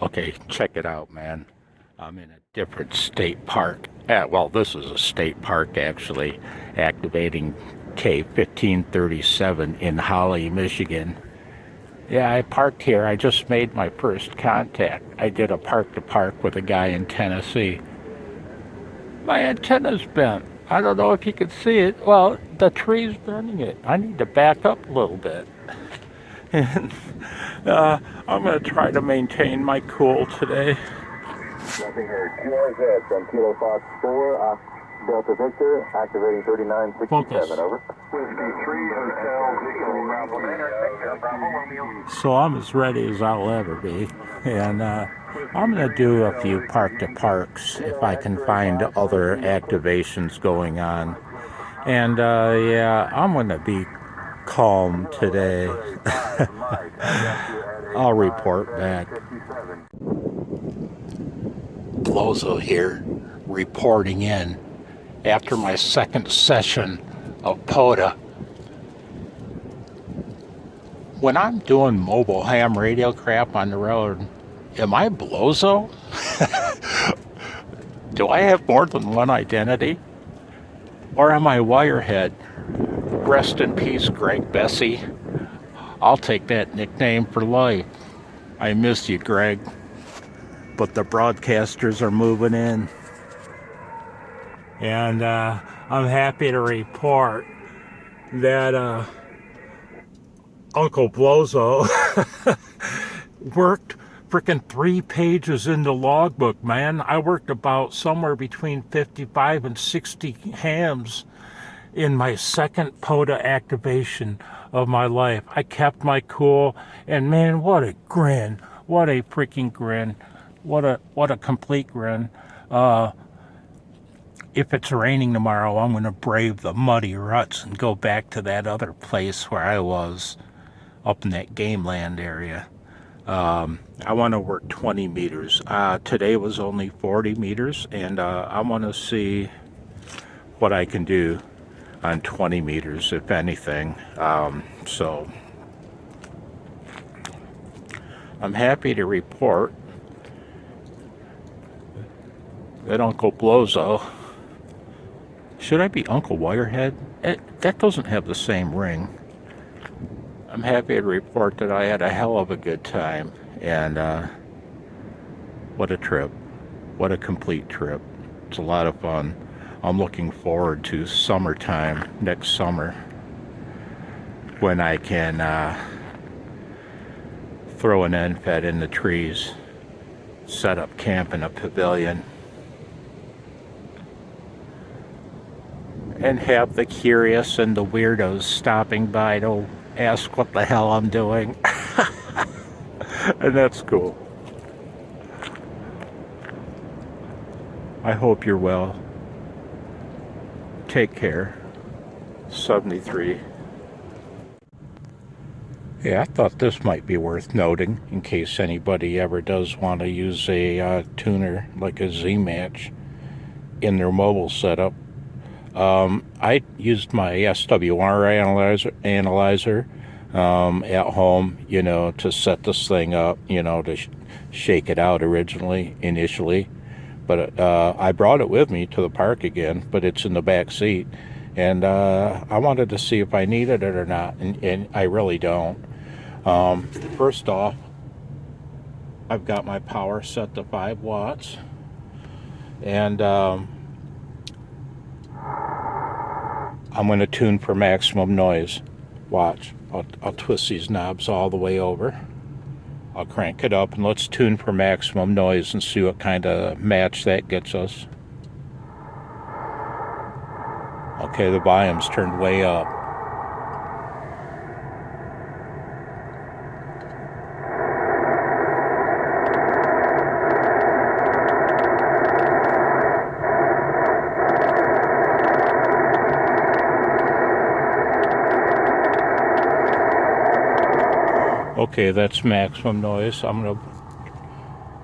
Okay, check it out, man. I'm in a different state park. Well, this is a state park, actually, activating K1537 in Holly, Michigan. Yeah, I parked here. I just made my first contact. I did a park-to-park with a guy in Tennessee. My antenna's bent. I don't know if you can see it. Well, the tree's bending it. I need to back up a little bit. And I'm going to try to maintain my cool today. Nothing heard. QRZ from Kilo Fox 4, Delta Victor, activating 3967, over. Whiskey 3, Hotel Victor, Bravo. So I'm as ready as I'll ever be. And I'm going to do a few park-to-parks if I can find other activations going on. And yeah, I'm going to be calm today. I'll report back. Blozo here, reporting in after my second session of POTA. When I'm doing mobile ham radio crap on the road, am I Blozo? Do I have more than one identity? Or am I Wirehead? Rest in peace, Greg Bessie. I'll take that nickname for life. I miss you, Greg. But the broadcasters are moving in. And I'm happy to report that Uncle Blozo worked frickin' 3 pages in the logbook, man. I worked about somewhere between 55 and 60 hams in my second POTA activation of my life. I kept my cool, and man, what a grin. What a freaking grin. What a complete grin. If it's raining tomorrow, I'm going to brave the muddy ruts and go back to that other place where I was, up in that gameland area. I want to work 20 meters. Today was only 40 meters, and I want to see what I can do on 20 meters, if anything. So I'm happy to report that Uncle Blozo, should I be Uncle Wirehead? That doesn't have the same ring. I'm happy to report that I had a hell of a good time, and what a trip. What a complete trip. It's a lot of fun. I'm looking forward to summertime next summer when I can throw an end fed in the trees, set up camp in a pavilion, and have the curious and the weirdos stopping by to ask what the hell I'm doing. And that's cool. I hope you're well. Take care. 73. Yeah, I thought this might be worth noting in case anybody ever does want to use a tuner like a Z-Match in their mobile setup. I used my SWR analyzer at home, to set this thing up, to shake it out initially. But I brought it with me to the park again, but it's in the back seat. And I wanted to see if I needed it or not, and I really don't. First off, I've got my power set to 5 watts. And I'm going to tune for maximum noise. Watch. I'll twist these knobs all the way over. I'll crank it up, and let's tune for maximum noise and see what kind of match that gets us. Okay, the volume's turned way up. Okay, that's maximum noise. I'm going to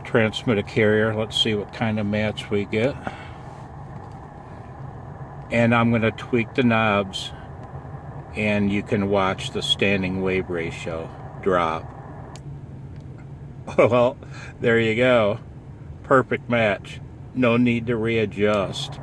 transmit a carrier. Let's see what kind of match we get. And I'm going to tweak the knobs, and you can watch the standing wave ratio drop. Well, there you go. Perfect match. No need to readjust.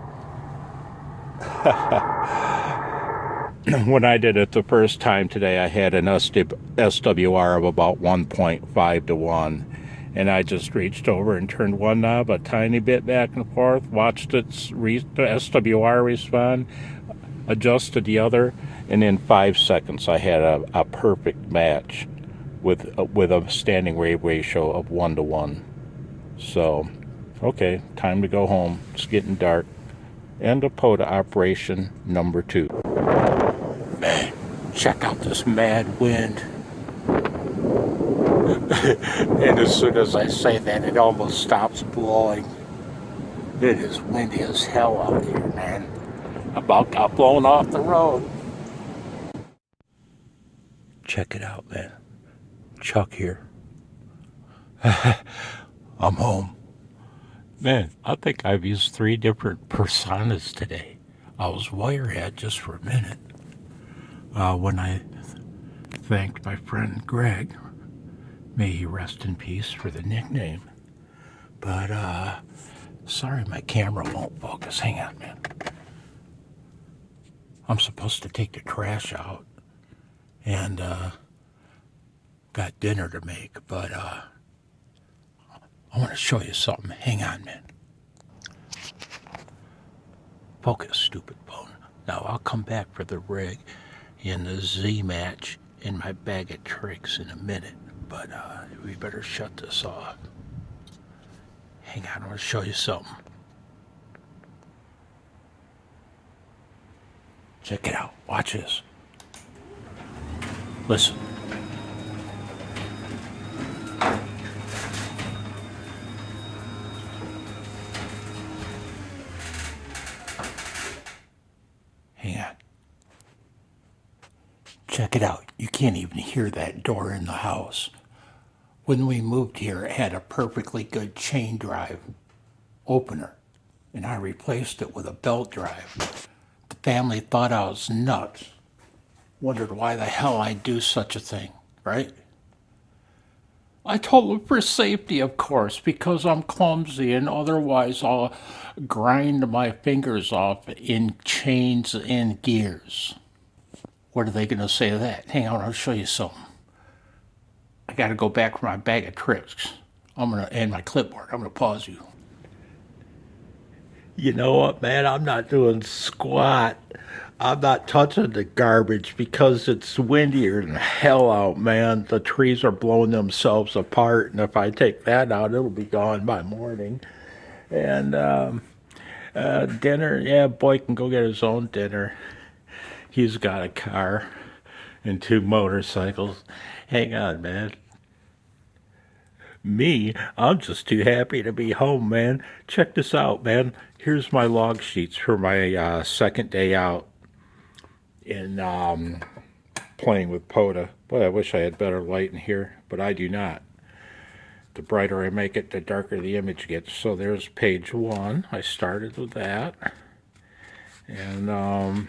When I did it the first time today, I had an SWR of about 1.5 to 1. And I just reached over and turned one knob a tiny bit back and forth, watched its SWR respond, adjusted the other, and in 5 seconds I had a perfect match with a standing wave ratio of 1 to 1. So, okay, time to go home. It's getting dark. End of POTA operation number 2. Man, check out this mad wind. And as soon as I say that, it almost stops blowing. It is windy as hell out here, man. About got blown off the road. Check it out, man. Chuck here. I'm home. Man, I think I've used 3 different personas today. I was wirehead just for a minute. When I thanked my friend Greg, may he rest in peace for the nickname. But, sorry my camera won't focus. Hang on, man. I'm supposed to take the trash out and, got dinner to make, but, I want to show you something. Hang on, man. Focus, stupid phone. Now, I'll come back for the rig and the Z match and my bag of tricks in a minute, but we better shut this off. Hang on, I want to show you something. Check it out. Watch this. Listen. Hang on. Check it out. You can't even hear that door in the house. When we moved here, it had a perfectly good chain drive opener, and I replaced it with a belt drive. The family thought I was nuts. Wondered why the hell I'd do such a thing, right? I told them for safety, of course, because I'm clumsy and otherwise I'll grind my fingers off in chains and gears. What are they going to say to that? Hang on, I'll show you something. I got to go back for my bag of tricks. And my clipboard. I'm going to pause you. You know what, man? I'm not doing squat. I'm not touching the garbage because it's windier than hell out, man. The trees are blowing themselves apart, and if I take that out, it'll be gone by morning. And dinner, yeah, boy can go get his own dinner. He's got a car and 2 motorcycles. Hang on, man. Me, I'm just too happy to be home, man. Check this out, man. Here's my log sheets for my second day out in playing with POTA. Boy, I wish I had better light in here, but I do not. The brighter I make it, the darker the image gets. So there's page 1. I started with that. And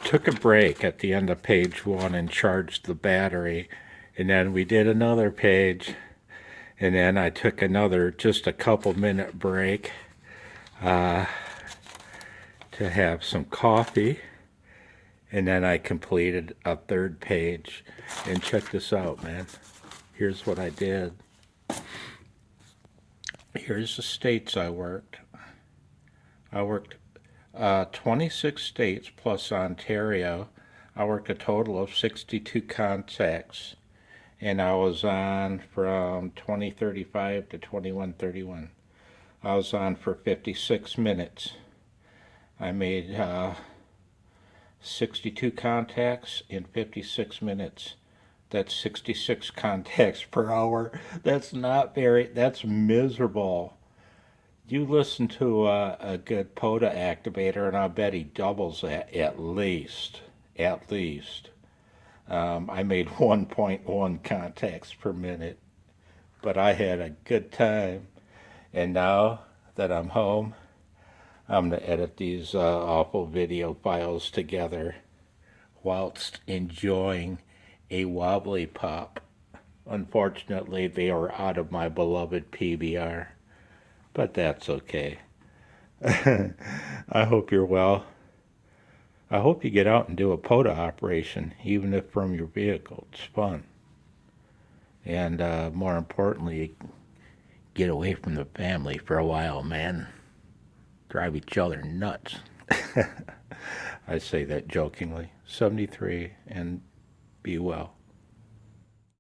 took a break at the end of page 1 and charged the battery. And then we did another page. And then I took another, just a couple minute break to have some coffee. And then I completed a 3rd page. And check this out, man. Here's what I did. Here's the states I worked. I worked 26 states plus Ontario. I worked a total of 62 contacts. And I was on from 2035 to 2131. I was on for 56 minutes. I made 62 contacts in 56 minutes. That's 66 contacts per hour. That's not very, that's miserable. You listen to a good POTA activator, and I bet he doubles that at least. At least. I made 1.1 contacts per minute, but I had a good time. And now that I'm home, I'm going to edit these awful video files together whilst enjoying a wobbly pop. Unfortunately, they are out of my beloved PBR, but that's okay. I hope you're well. I hope you get out and do a POTA operation, even if from your vehicle. It's fun. And more importantly, get away from the family for a while, man. Drive each other nuts. I say that jokingly. 73, and be well.